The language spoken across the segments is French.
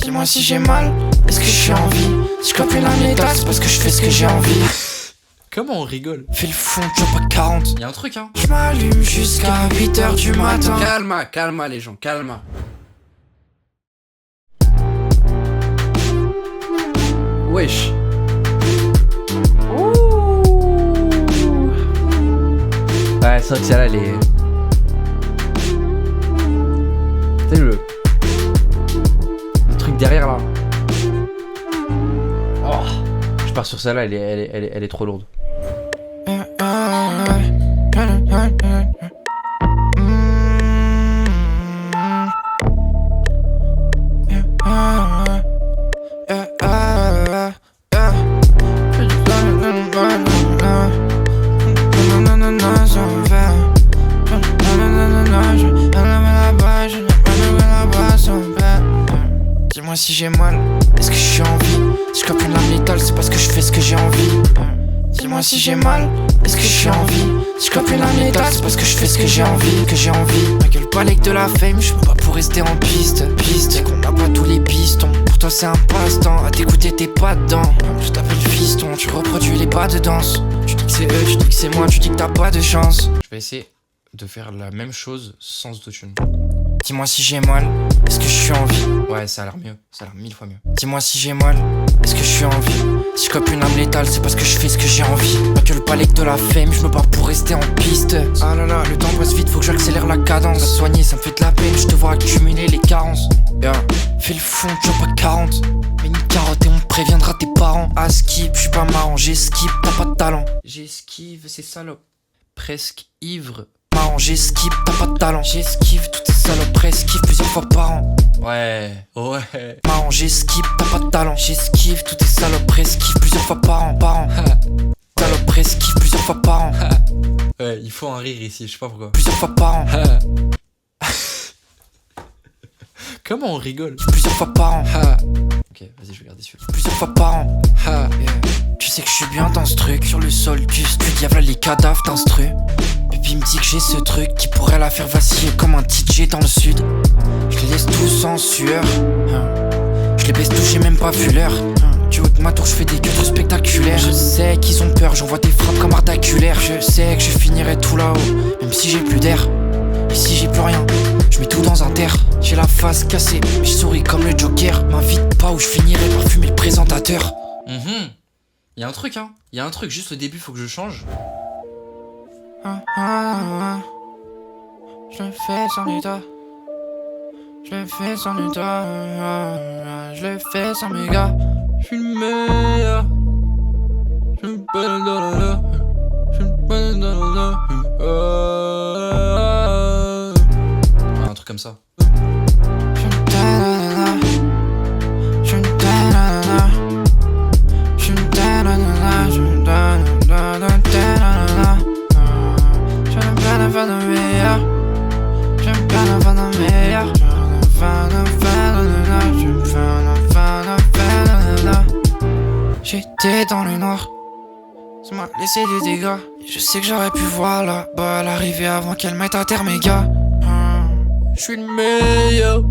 Dis-moi si j'ai mal, est-ce que je suis en vie? Si je copie l'un létal, c'est parce que je fais ce que j'ai envie. Comment on rigole? Fais le fond, tu vois pas 40. Y'a un truc hein. Je m'allume jusqu'à 8h du matin. Calma, calma les gens, calma. Wesh. Ouais, c'est vrai que celle-là, elle est... C'est le truc derrière, là. Oh. Je pars sur celle-là, elle est trop lourde. Dis-moi si j'ai mal, est-ce que je suis en vie? Si je copie une lame létale, c'est parce que je fais ce que j'ai envie. Dis-moi si j'ai mal, est-ce que je suis en vie? Si je copie une lame létale, c'est parce que je fais ce que j'ai envie, Ma gueule balèque de la fame, je peux pas pour rester en piste. C'est qu'on n'a pas tous les pistons. Pour toi c'est un passe-temps, à t'écouter t'es pas dedans. Je t'appelle fiston, tu reproduis les pas de danse. Tu dis que c'est eux, tu dis que c'est moi, tu dis que t'as pas de chance. Je vais essayer de faire la même chose sans autotune. Dis-moi si j'ai mal, est-ce que je suis en vie? Ouais, ça a l'air mieux, ça a l'air 1000 fois mieux. Dis-moi si j'ai mal, est-ce que je suis en vie? Si je cope une âme létale, c'est parce que je fais ce que j'ai envie. Pas que le palais de la fame, je me bats pour rester en piste. Ah là là, le temps passe vite, faut que j'accélère la cadence. Va soigner, ça me fait de la peine, je te vois accumuler les carences. Fais le fond, tu vois pas 40. Mais une carotte et on préviendra tes parents. Ah skip, je suis pas marrant, j'esquive, t'as pas de talent. J'esquive ces salopes, presque ivres. Marrant, j'esquive, t'as pas de talent. J'esquive toutes ces salopes, esquive plusieurs fois par an. Ouais. Marrant, j'esquive, t'as pas de talent. J'esquive toutes ces salopes, esquive plusieurs fois par an. Salope, esquive plusieurs fois par an. Ouais, il faut un rire ici, je sais pas pourquoi. Plusieurs fois par an. Comment on rigole? Plusieurs fois par an. Ok, vas-y, je vais garder celui-là. Plusieurs fois par an. Tu sais que je suis bien dans ce truc. Sur le sol du studio, y'a les cadavres d'instru. Puis il me dit que j'ai ce truc qui pourrait la faire vaciller comme un DJ dans le sud. Je les laisse tous en sueur. Je les baisse tous, j'ai même pas vu l'heure. Du haut de ma tour, je fais des gueules spectaculaires. Je sais qu'ils ont peur, j'envoie des frappes comme ardaculaires. Je sais que je finirai tout là-haut, même si j'ai plus d'air. Et si j'ai plus rien, je mets tout dans un terre. J'ai la face cassée, mais je souris comme le Joker. M'invite pas où je finirai par fumer le présentateur. Y'a un truc hein, y'a un truc, juste au début faut que je change. Je le fais sans Nita. Je le fais sans Nita. Je le fais sans mes gars. Je suis le meilleur. Je suis pas le je suis pas le Un truc comme ça. J'étais dans le noir, ça m'a laissé des dégâts. Je sais que j'aurais pu voir là-bas l'arrivée avant qu'elle mette à terre mes gars. Je suis le meilleur.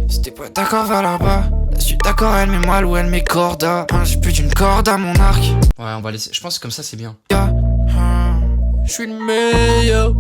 Si t'es pas d'accord, va là-bas. La suite d'accord, elle met mal ou elle met corda. J'ai plus d'une corde à mon arc. Ouais, on va laisser. Je pense que comme ça c'est bien. Je suis le meilleur.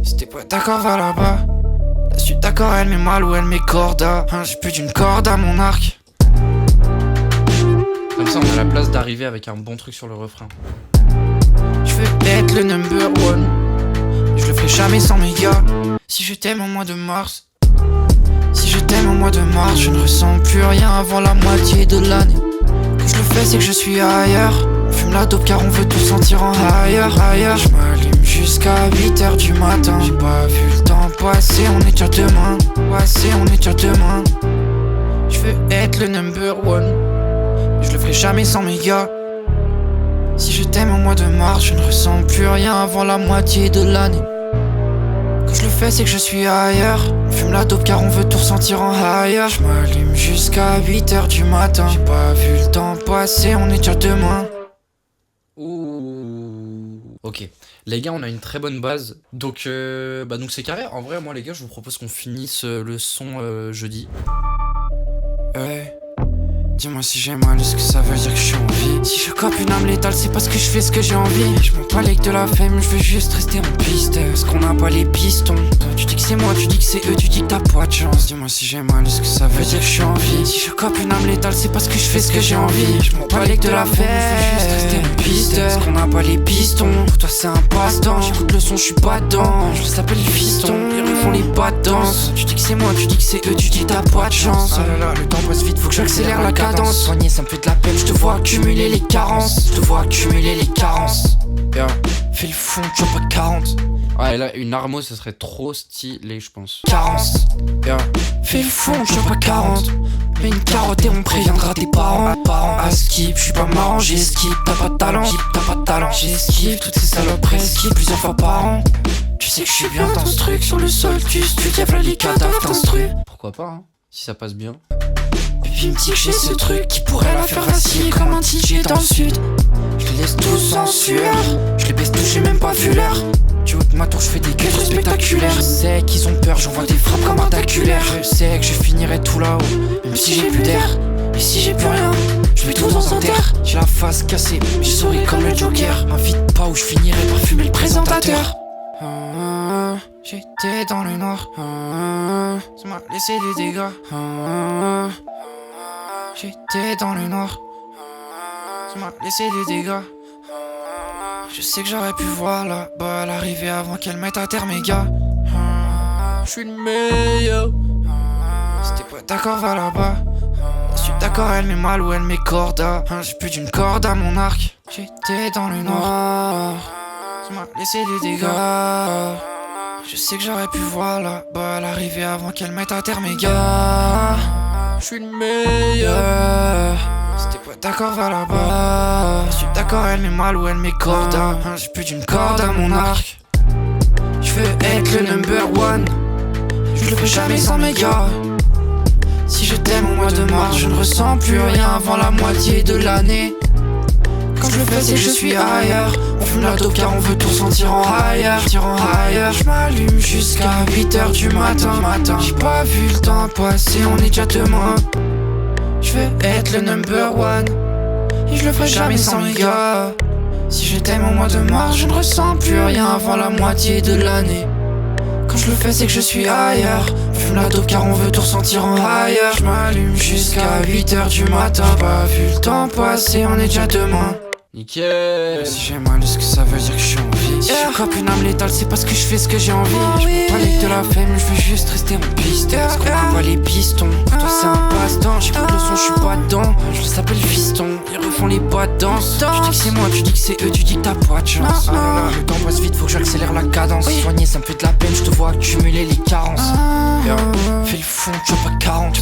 Si t'es pas d'accord, va là-bas. La suite d'accord, elle met mal ou elle met corda. J'ai plus d'une corde à mon arc. Comme ça on a la place d'arriver avec un bon truc sur le refrain. Je veux être le number one. Je le ferai jamais sans mes gars. Si je t'aime au mois de mars. Si je t'aime au mois de mars, je ne ressens plus rien avant la moitié de l'année. Quand je le fais, c'est que je suis ailleurs. On fume la dope car on veut tout sentir en ailleurs. Je m'allume jusqu'à 8h du matin. J'ai pas vu le temps passer, on est déjà demain. On est déjà demain. Je veux être le number one. Mais je le ferai jamais sans mes gars. Si je t'aime au mois de mars, je ne ressens plus rien avant la moitié de l'année. Quand je le fais, c'est que je suis ailleurs. On fume la dope car on veut tout ressentir en ailleurs. Je m'allume jusqu'à 8h du matin. J'ai pas vu le temps passer, on est déjà demain. Ouh. Ok, les gars, on a une très bonne base. Donc c'est carré. En vrai, moi les gars, je vous propose qu'on finisse le son jeudi. Hey. Dis-moi si j'ai mal, est-ce que ça veut dire que je suis en vie? Si je cope une âme létale, c'est parce que je fais ce que j'ai envie. Je m'en bats les que de la femme, je veux juste rester en piste. Est-ce qu'on a pas les pistons? Tu dis que c'est moi, tu dis que c'est eux, tu dis que t'as pas de chance. Dis-moi si j'ai mal, est-ce que ça veut dire que je suis en vie? Si je cope une âme létale, c'est parce que je fais ce que j'ai envie. Je m'en bats les que de la femme, je veux juste rester en piste. Est-ce qu'on a pas les pistons? Pour toi c'est un passe-temps. J'écoute le son, je suis pas dedans. Je s'appelle les fistons, ils refont les pas de danse. Tu dis que c'est moi, tu dis que c'est eux, tu dis que t'as pas de chance. Ah là là, le temps passe vite, faut que j'accélère la cadence. Soigner, ça me fait de la peine, je te vois accumuler les carences. Je te vois accumuler les carences. Yeah. Fais le fond, tu vois pas 40. Ah, et là, une armo, ça serait trop stylé, je pense. Carence. Yeah. Fais le fond, tu vois pas 40. Mets une carotte et on préviendra tes parents. À skip, je suis pas marrant, j'esquive. T'as pas de talent, t'as pas de talent. J'esquive toutes ces saloperies, esquive plusieurs fois par an. Tu sais que je suis bien dans ce truc, sur le sol tu diable les cadavres t'instruis. Pourquoi pas, hein, si ça passe bien. Puis me dit que j'ai ce truc qui pourrait la faire vaciller comme un DJ dans le sud. Je les laisse tous en sueur, je les baisse tous, j'ai même pas vu l'heure. Tu vois que ma tour, je fais des gueules spectaculaires. Je sais qu'ils ont peur, j'envoie des frappes comme intaculaires. Je sais que je finirai tout là-haut, même si j'ai plus d'air. Et si j'ai plus rien, je mets tout dans un terre. J'ai la face cassée, j'ai souri comme le Joker. M'invite pas où je finirai par fumer le présentateur. J'étais dans le noir, ça m'a laissé des dégâts. J'étais dans le noir, ça m'a laissé des dégâts. Je sais que j'aurais pu voir là-bas l'arrivée avant qu'elle mette à terre mes gars. Je suis le meilleur. Si t'es pas d'accord, va là-bas. Si tu es d'accord, elle met mal ou elle met corda. J'ai plus d'une corde à mon arc. J'étais dans le noir, ça m'a laissé des dégâts. Je sais que j'aurais pu voir là-bas l'arrivée avant qu'elle mette à terre mes gars. Je suis le meilleur. Si t'es pas d'accord, va là-bas. Si tu es d'accord, elle met mal ou elle met corda. J'ai plus d'une corde à mon arc. Je veux être le number one. Je le fais jamais sans mes gars. Si je t'aime au mois de mars, je ne ressens plus rien avant la moitié de l'année. Quand je le fais, c'est que je suis ailleurs. On fume la dope car on veut tout sentir en higher. Je m'allume jusqu'à 8h du matin. J'ai pas vu le temps passer, on est déjà demain. Je veux être le number one. Et je le ferai jamais sans mes gars. Si je t'aime au mois de mars, je ne ressens plus rien avant la moitié de l'année. Quand je le fais, c'est que je suis ailleurs. On fume la dope car on veut tout ressentir en higher. Je m'allume jusqu'à 8h du matin. J'ai pas vu le temps passer, on est déjà demain. Nickel. Si j'ai mal, est-ce que ça veut dire que je suis en vie? Si je cope une âme létale, c'est parce que je fais ce que j'ai envie. Je peux pas aller de la femme, je veux juste rester en piste. Est-ce qu'on envoie les pistons? Pour toi c'est un passe-temps, j'écoute le son, je suis pas dedans. Je s'appelle fiston, ils refont les pas de danse. Tu dis que c'est moi, tu dis que c'est eux, tu dis que t'as pas de chance. Ah là là, le temps passe vite, faut que j'accélère la cadence. Soigner, ça me fait de la peine, je te vois accumuler les carences. Fais le fond, tu vois pas 40.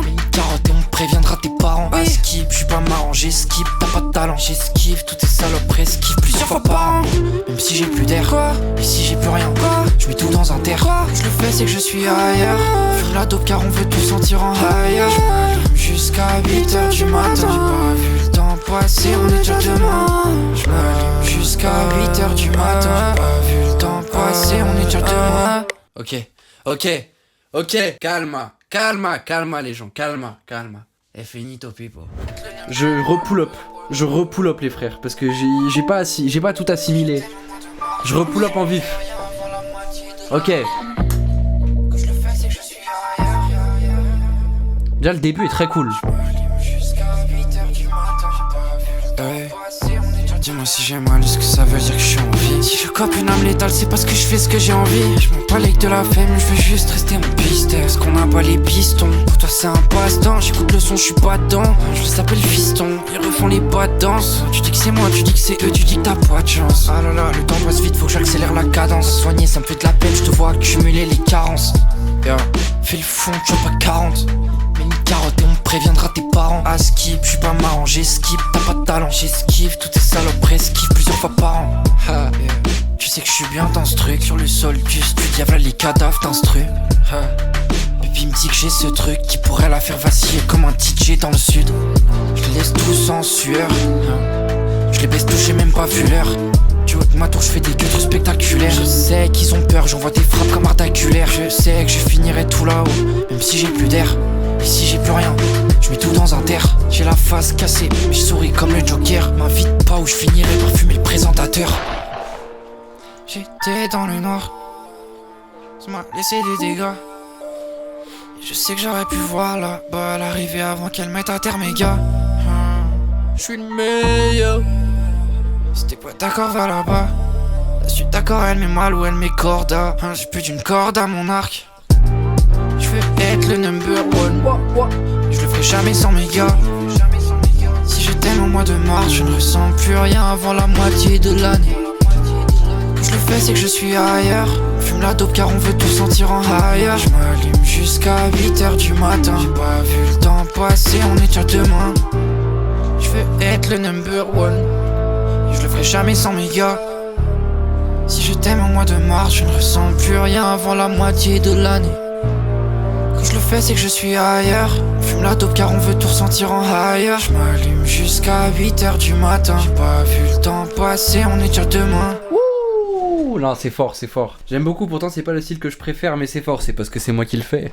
Mets une carotte et on préviendra tes parents. À skip, je suis pas marrant, j'esquive, t'as pas de talent. J'esquive toutes ces saloperies, esquive plusieurs fois par an. Même si j'ai plus d'air, et si j'ai plus rien, je mets tout dans un terre. Je le fais, c'est que je suis ailleurs. Fume la dope car on veut tout sentir en higher. Je m'allume jusqu'à 8h du matin. J'ai pas vu le temps passer, on est déjà demain. Je m'allume jusqu'à 8h du matin. J'ai pas vu le temps passer, on est déjà demain. Ok, calma les gens, calma. Et finito people. Je repull up les frères, parce que j'ai pas tout assimilé. Je repull up en vif. Ok. Déjà le début est très cool. Dis-moi si j'ai mal, est-ce que ça veut dire que je suis en vie? Si je cope une âme létale, c'est parce que je fais ce que j'ai envie. Je m'en bats les que de la femme, je veux juste rester en piste. Est-ce qu'on a pas les pistons? Pour toi c'est un passe-temps, j'écoute le son, je suis pas dedans. Je s'appelle fiston, ils refont les pas de danse. Tu dis que c'est moi, tu dis que c'est eux, tu dis que t'as pas de chance. Ah là là, le temps passe vite, faut que j'accélère la cadence. Soigner, ça me fait de la peine, je te vois accumuler les carences. Fais le fond, tu vois pas 40. Mets une carotte et on préviendra tes parents. À skip, je suis pas marrant, j'esquive, t'as pas de talent. J'esquive toutes ces saloperies, esquive plusieurs fois par an. Tu sais que je suis bien dans ce truc, sur le sol du diable les cadavres t'instruis. Puis il me dit que j'ai ce truc qui pourrait la faire vaciller comme un DJ dans le sud. Je les laisse tous en sueur, je les baisse tous, j'ai même pas vu l'heure. Tu vois que ma tour, je fais des gueules spectaculaires. Je sais qu'ils ont peur, j'envoie des frappes comme intaculaires. Je sais que je finirai tout là-haut, même si j'ai plus d'air. Ici j'ai plus rien, je mets tout dans un terre. J'ai la face cassée, mais je souris comme le Joker. M'invite pas où je finirai par fumer le présentateur. J'étais dans le noir, ça m'a laissé des dégâts. Et je sais que j'aurais pu voir là-bas l'arrivée avant qu'elle mette à terre mes gars. Je suis le meilleur. Si t'es pas d'accord, va là-bas. Je suis d'accord, elle met mal ou elle met corda. J'ai plus d'une corde à mon arc. Je veux être le number one. Je le ferai jamais sans mes gars. Si je t'aime au mois de mars, je ne ressens plus rien avant la moitié de l'année. Quand je le fais, c'est que je suis ailleurs. Fume la dope car on veut tout sentir en higher. Je m'allume jusqu'à 8h du matin. J'ai pas vu le temps passer, on est déjà demain. Je veux être le number one. Et je le ferai jamais sans mes gars. Si je t'aime au mois de mars, je ne ressens plus rien avant la moitié de l'année. Quand je le fais, c'est que je suis ailleurs. On fume la dope car on veut tout ressentir en higher. Je m'allume jusqu'à 8h du matin. J'ai pas vu le temps passer, on est déjà demain. Ouh, non, c'est fort, c'est fort. J'aime beaucoup, pourtant c'est pas le style que je préfère, mais c'est fort, c'est parce que c'est moi qui le fais.